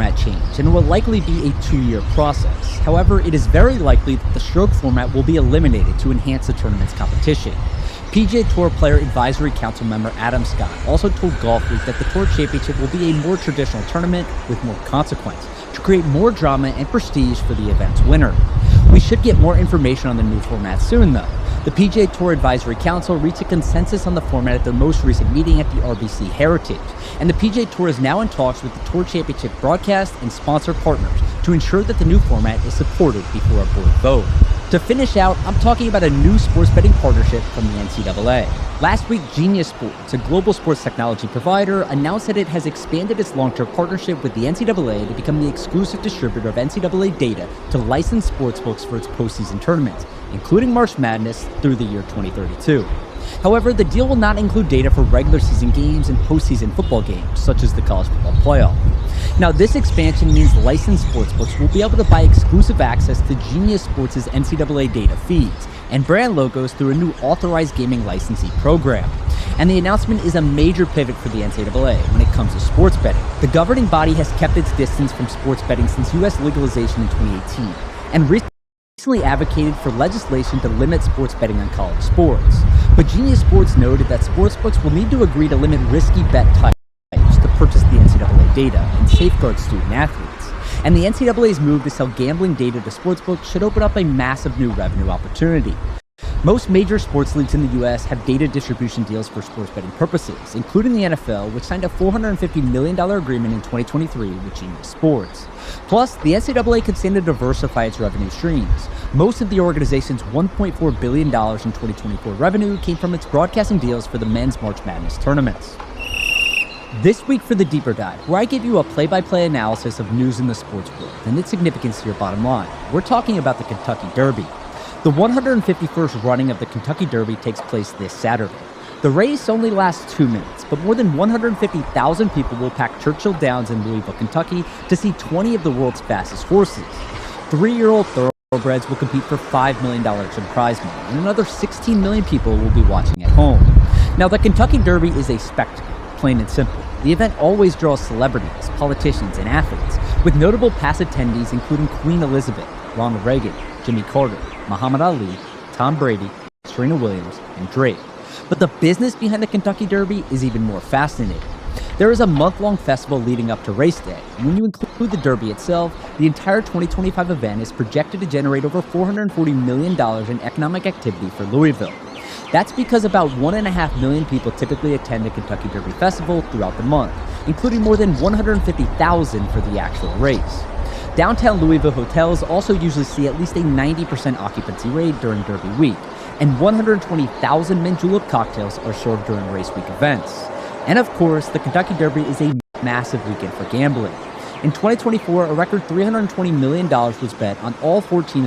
format change, and it will likely be a 2-year process. However, it is very likely that the stroke format will be eliminated to enhance the tournament's competition. PGA Tour Player Advisory Council member Adam Scott also told Golf Week that the Tour Championship will be a more traditional tournament with more consequence to create more drama and prestige for the event's winner. We should get more information on the new format soon, though. The PGA Tour Advisory Council reached a consensus on the format at their most recent meeting at the RBC Heritage, and the PGA Tour is now in talks with the Tour Championship broadcast and sponsor partners to ensure that the new format is supported before a board vote. To finish out, I'm talking about a new sports betting partnership from the NCAA. Last week, Genius Sports, a global sports technology provider, announced that it has expanded its long-term partnership with the NCAA to become the exclusive distributor of NCAA data to licensed sportsbooks for its postseason tournaments, including March Madness through the year 2032. However, the deal will not include data for regular season games and postseason football games, such as the college football playoff. Now, this expansion means licensed sportsbooks will be able to buy exclusive access to Genius Sports' NCAA data feeds and brand logos through a new authorized gaming licensee program. And the announcement is a major pivot for the NCAA when it comes to sports betting. The governing body has kept its distance from sports betting since U.S. legalization in 2018, and recently advocated for legislation to limit sports betting on college sports. But Genius Sports noted that sportsbooks will need to agree to limit risky bet types to purchase the NCAA data and safeguard student athletes. And the NCAA's move to sell gambling data to sportsbooks should open up a massive new revenue opportunity. Most major sports leagues in the U.S. have data distribution deals for sports betting purposes, including the NFL, which signed a $450 million agreement in 2023 with Genius Sports. Plus, the NCAA could stand to diversify its revenue streams. Most of the organization's $1.4 billion in 2024 revenue came from its broadcasting deals for the men's March Madness tournaments. This week for the Deeper Dive, where I give you a play-by-play analysis of news in the sports world and its significance to your bottom line, we're talking about the Kentucky Derby. The 151st running of the Kentucky Derby takes place this Saturday. The race only lasts 2 minutes, but more than 150,000 people will pack Churchill Downs in Louisville, Kentucky to see 20 of the world's fastest horses. 3-year-old thoroughbreds will compete for $5 million in prize money, and another 16 million people will be watching at home. Now, the Kentucky Derby is a spectacle, plain and simple. The event always draws celebrities, politicians, and athletes, with notable past attendees including Queen Elizabeth, Ronald Reagan, Jimmy Carter, Muhammad Ali, Tom Brady, Serena Williams, and Drake. But the business behind the Kentucky Derby is even more fascinating. There is a month-long festival leading up to race day, and when you include the Derby itself, the entire 2025 event is projected to generate over $440 million in economic activity for Louisville. That's because about 1.5 million people typically attend the Kentucky Derby Festival throughout the month, including more than 150,000 for the actual race. Downtown Louisville hotels also usually see at least a 90% occupancy rate during Derby week, and 120,000 mint julep cocktails are served during race week events. And of course, the Kentucky Derby is a massive weekend for gambling. In 2024, a record $320 million was bet on all 14 of